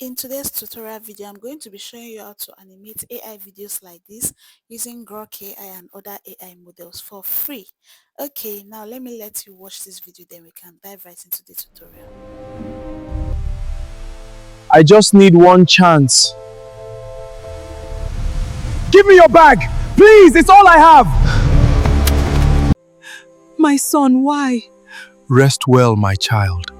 In today's tutorial video, I'm going to be showing you how to animate AI videos like this using Grok AI and other AI models for free. Okay, now let you watch this video, then we can dive right into the tutorial. I just need one chance. Give me your bag! Please, it's all I have! My son, why? Rest well, my child.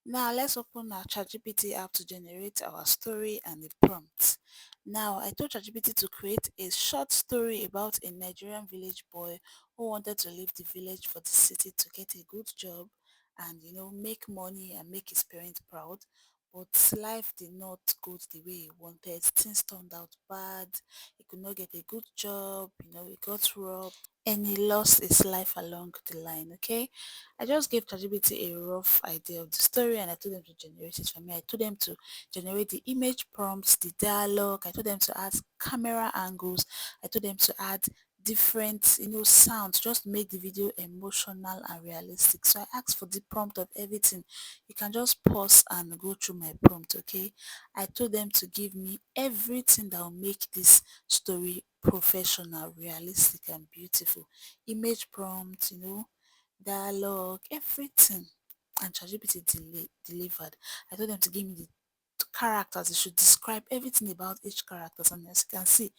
Now let's open our ChatGPT app to generate our story and the prompt. Now I told ChatGPT to create a short story about a Nigerian village boy who wanted to leave the village for the city to get a good job and make money and make his parents proud. But life did not go the way he wanted. Things turned out bad. He could not get a good job, he got robbed and he lost his life along the line. Okay, I just gave ChatGPT a rough idea of the story and I told them to generate it for me. I told them to generate the image prompts, the dialogue. I told them to add camera angles. I told them to add different sounds, just to make the video emotional and realistic. So I asked for the prompt of everything. You can just pause and go through my prompt. Okay, I told them to give me everything that will make this story professional, realistic and beautiful. Image prompt, dialogue, everything. And ChatGPT delivered. I told them to give me the characters. They should describe everything about each character. And as you can see,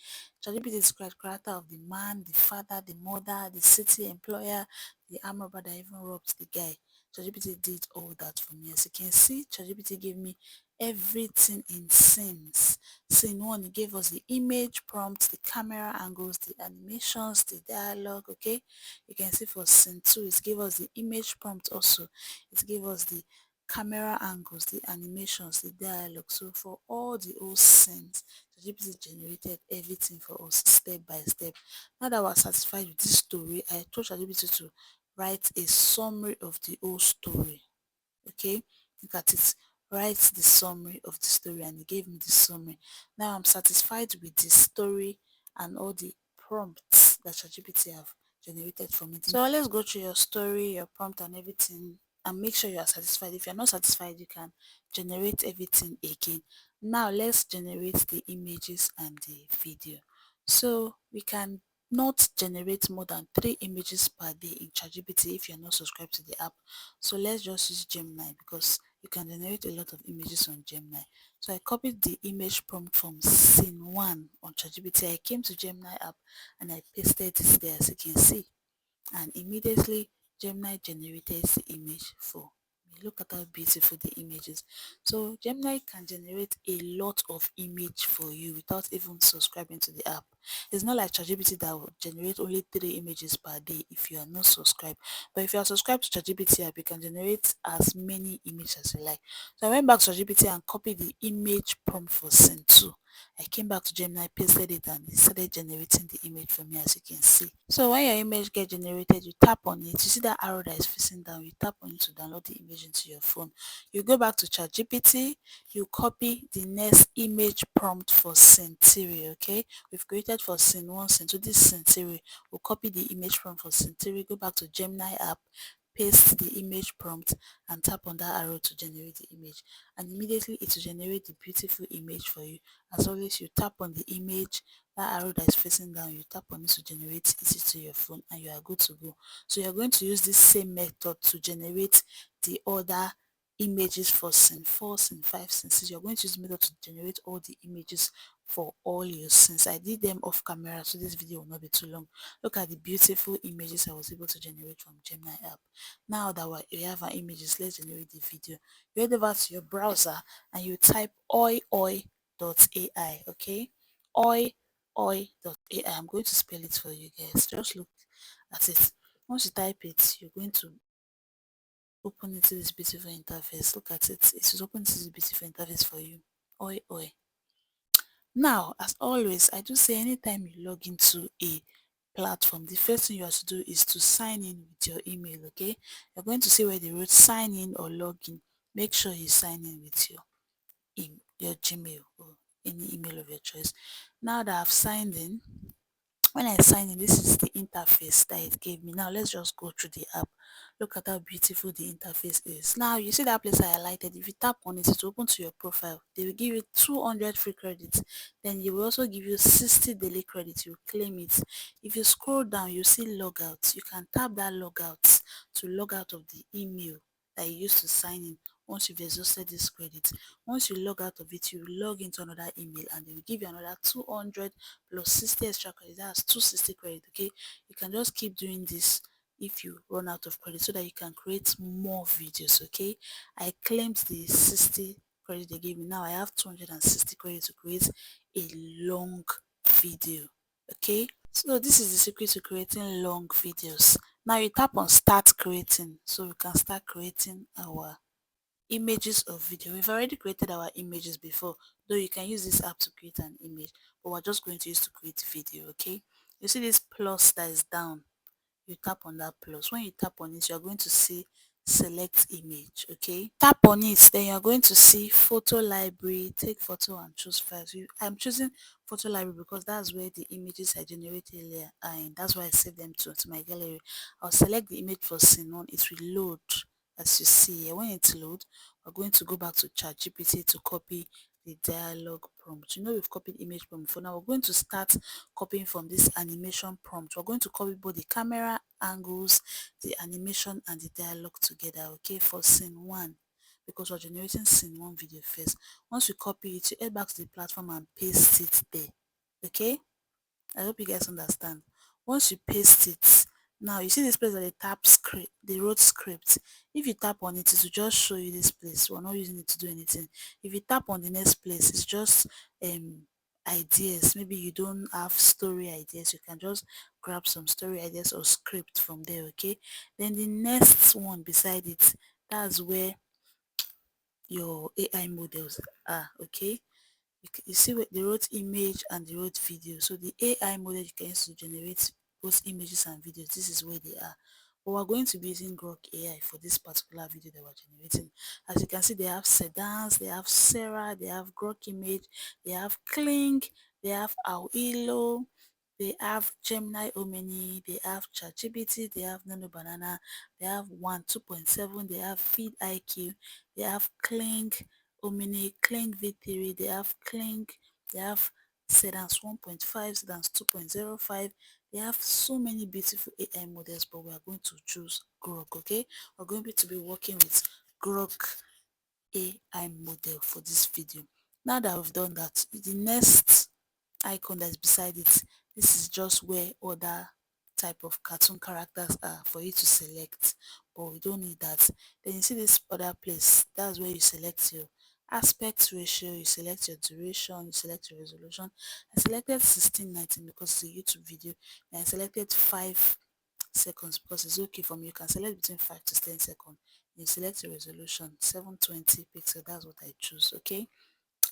ChatGPT described character of the man, the father, the mother, the city employer, the arm robber that even robbed the guy. ChatGPT did all that for me. As you can see, ChatGPT gave me everything in scenes. Scene 1, it gave us the image prompts, the camera angles, the animations, the dialogue. Okay, you can see for scene 2, it gave us the image prompt also. It gave us the camera angles, the animations, the dialogue. So for all the old scenes, ChatGPT generated everything for us step by step. Now that we're satisfied with this story, I told ChatGPT to write a summary of the whole story. Okay, look at it. Write the summary of the story, and it gave me the summary. Now I'm satisfied with the story and all the prompts that ChatGPT have generated for me. So let's go through your story, your prompt and everything, and make sure you are satisfied. If you're not satisfied, you can generate everything again. Now let's generate the images and the video. So we can not generate more than 3 images per day in ChatGPT if you're not subscribed to the app. So let's just use Gemini because you can generate a lot of images on Gemini. So I copied the image prompt from scene 1 on ChatGPT. I came to Gemini app and I pasted it there, as you can see, and immediately Gemini generated the image for me. Look at how beautiful the image is. So Gemini can generate a lot of image for you without even subscribing to the app. It's not like ChatGPT that will generate only 3 images per day if you are not subscribed. But if you are subscribed to ChatGPT app, you can generate as many images as you like. So I went back to ChatGPT and copied the image prompt for scene 2. I came back to Gemini, pasted it, and it started generating the image for me, as you can see. So when your image gets generated, you tap on it. You see that arrow that is facing down, you tap on it to download the image into your phone. You go back to ChatGPT, you copy the next image prompt for scene 3, okay? We've created for scene 1, scene 2, this scene 3. We'll copy the image prompt for scene 3, go back to Gemini app, paste the image prompt and tap on that arrow to generate the image, and immediately it will generate the beautiful image for you. As always, you tap on the image, that arrow that is facing down, you tap on it to generate it to your phone and you are good to go. So you're going to use this same method to generate the other images for scene 4, scene 5, scene 6. You're going to use the method to generate all the images for all your scenes. I did them off camera so this video will not be too long. Look at the beautiful images I was able to generate from Gemini app. Now that we have our images, let's generate the video. You head over to your browser and you type oiioii.ai, okay? oiioii.ai. I'm going to spell it for you guys. Just look at it. Once you type it, you're going to open into this beautiful interface. Look at it. It will open to this beautiful interface for you. Oi oi. Now, as always, I do say anytime you log into a platform, the first thing you have to do is to sign in with your email, okay? You're going to see where they wrote sign in or login. Make sure you sign in with your Gmail or any email of your choice. Now that I've signed in, When I sign in, this is the interface that it gave me. Now let's just go through the app. Look at how beautiful the interface is. Now you see that place I highlighted. If you tap on it, it will open to your profile. They will give you 200 free credits. Then you will also give you 60 daily credits. You claim it. If you scroll down, you see logout. You can tap that logout to log out of the email that you used to sign in once you've exhausted this credit. Once you log out of it, you log into another email and they will give you another 200 plus 60 extra credit. That's 260 credit. Okay, you can just keep doing this if you run out of credit so that you can create more videos. Okay, I claimed the 60 credit they gave me. Now I have 260 credit to create a long video. Okay, so this is the secret to creating long videos. Now you tap on start creating so we can start creating our images of video. We've already created our images before, though you can use this app to create an image, but we're just going to use to create video. Okay, you see this plus that is down, you tap on that plus. When you tap on it, you're going to see select image. Okay, tap on it, then you're going to see photo library, take photo and choose files. I'm choosing photo library because that's where the images I generated earlier are in. That's why I saved them to my gallery. I'll select the image for scene 1. It will load as you see here. When it loads, we're going to go back to ChatGPT to copy the dialogue prompt. You know we've copied image prompt before. Now we're going to start copying from this animation prompt. We're going to copy both the camera angles, the animation and the dialogue together. Okay, for scene 1, because we're generating scene 1 video first. Once we copy it, you head back to the platform and paste it there. Okay, I hope you guys understand. Once you paste it, now you see this place that they tap script, they wrote script. If you tap on it, it will just show you this place. We're not using it to do anything. If you tap on the next place, it's just um ideas. Maybe you don't have story ideas, you can just grab some story ideas or script from there. Okay, then the next one beside it, that's where your AI models are. Okay, you see what they wrote image and they wrote video. So the AI model you can use to generate both images and videos, this is where they are. But we're going to be using Grok AI for this particular video that we're generating. As you can see, they have sedans, they have Sarah, they have Grok image, they have Kling, they have oiioii, they have Gemini Omni, they have ChatGPT, they have Nano Banana, they have 1 2.7, they have Feed IQ, they have Kling, Omni, Kling V3, they have Kling, they have Sedans 1.5, Sedans 2.05. They have so many beautiful AI models, but we are going to choose Grok. Okay, we're going to be working with Grok AI model for this video. Now that we've done that, the next icon that's beside it, this is just where other type of cartoon characters are for you to select, but we don't need that. Then you see this other place, that's where you select your aspect ratio, you select your duration, you select your resolution. I selected 16:19 because it's a YouTube video, and I selected 5 seconds because it's okay for me. You can select between 5 to 10 seconds. You select your resolution 720 pixel, that's what I choose. Okay,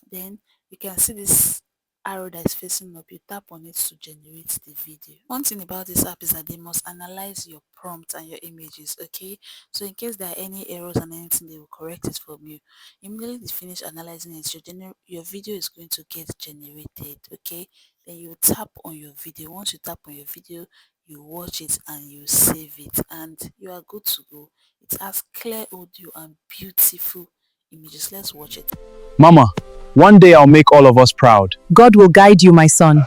then you can see this arrow that is facing up. You tap on it to generate the video. One thing about this app is that they must analyze your prompt and your images. Okay, so in case there are any errors and anything, they will correct it for you. Immediately they finish analyzing it, your video is going to get generated. Okay, then you tap on your video. Once you tap on your video, you watch it and you save it, and you are good to go. It has clear audio and beautiful images. Let's watch it. Mama, one day I'll make all of us proud. God will guide you, my son.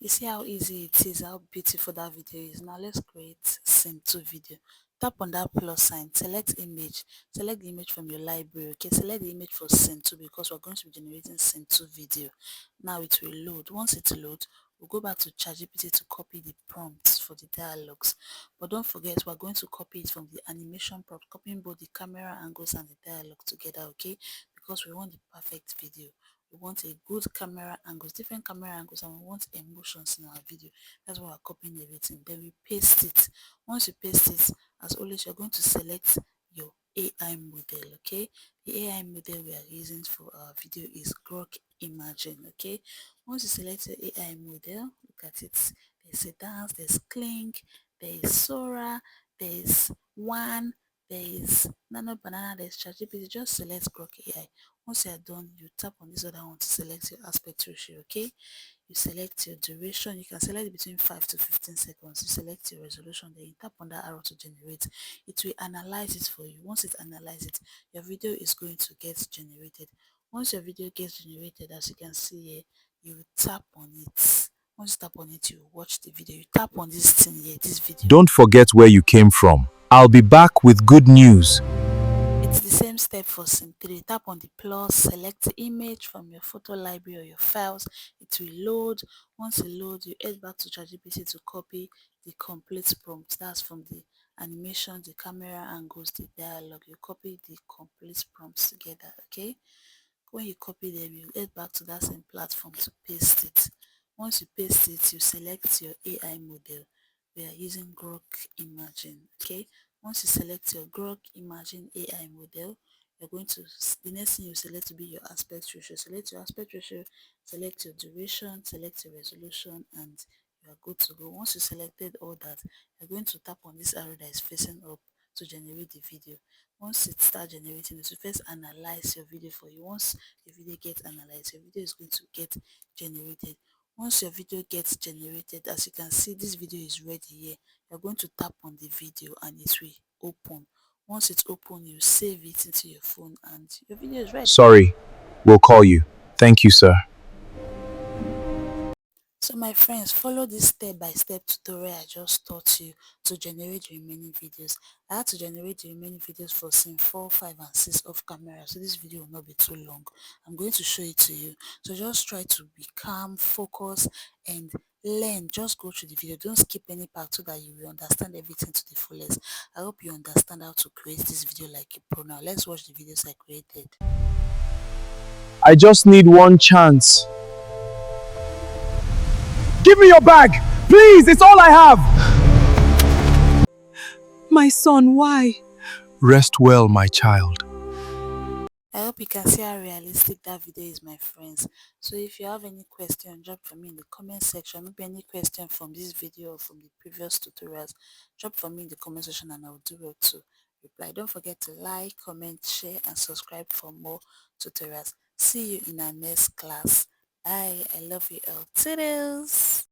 You see how easy it is, how beautiful that video is. Now let's create scene 2 video. Tap on that plus sign, select image, select the image from your library. Okay, select the image for scene 2 because we're going to be generating scene 2 video. Now it will load. Once it loads, we'll go back to ChatGPT to copy the prompts for the dialogues. But don't forget, we're going to copy it from the animation prompt, copying both the camera angles and the dialogue together. Okay, because we want the perfect video. We want a good camera angles, different camera angles, and we want emotions in our video. That's why we're copying everything. Then we paste it. Once you paste it, as always, you're going to select your AI model. Okay, the AI model we are using for our video is Grok Imagine. Okay, once you select your AI model, look at it. There's a dance, there's Clink, there is Sora, there's One, there is Nano Banana, there's ChatGPT. Just select Grok AI. Once you are done, you tap on this other one to select your aspect ratio. Okay, you select your duration. You can select between 5 to 15 seconds. You select your resolution, then you tap on that arrow to generate. It will analyze it for you. Once it analyzes it, your video is going to get generated. Once your video gets generated, as you can see here, you tap on it. Once you tap on it, you watch the video. You tap on this thing here, this video. Don't forget where you came from. I'll be back with good news. It's the same step for scene 3. Tap on the plus, select the image from your photo library or your files. It will load. Once it loads, you head back to ChatGPT to copy the complete prompt. That's from the animation, the camera angles, the dialogue. You copy the complete prompts together, okay? When you copy them, you head back to that same platform to paste it. Once you paste it, you select your AI model. We are using Grok Imagine, okay? Once you select your Grok Imagine AI model, you're going to, the next thing you select to be your aspect ratio. Select your aspect ratio, select your duration, select your resolution, and you are good to go. Once you selected all that, you're going to tap on this arrow that is facing up to generate the video. Once it starts generating, it will first analyze your video for you. Once your video gets analyzed, your video is going to get generated. Once your video gets generated, as you can see, this video is ready here. You're going to tap on the video and it will open. Once it's open, you save it into your phone and your video is ready. Sorry, we'll call you. Thank you, sir. So my friends, follow this step-by-step tutorial I just taught you to generate the remaining videos. I had to generate the remaining videos for scene 4, 5 and 6 off camera, so this video will not be too long. I'm going to show it to you. So just try to be calm, focus and learn. Just go through the video. Don't skip any part so that you will understand everything to the fullest. I hope you understand how to create this video like a pro. Now let's watch the videos I created. I just need one chance. Give me your bag! Please, it's all I have! My son, why? Rest well, my child. I hope you can see how realistic that video is, my friends. So if you have any question, drop for me in the comment section. Maybe any question from this video or from the previous tutorials, drop for me in the comment section and I'll do well to reply. Don't forget to like, comment, share and subscribe for more tutorials. See you in our next class. Bye. I love you all. Toodles.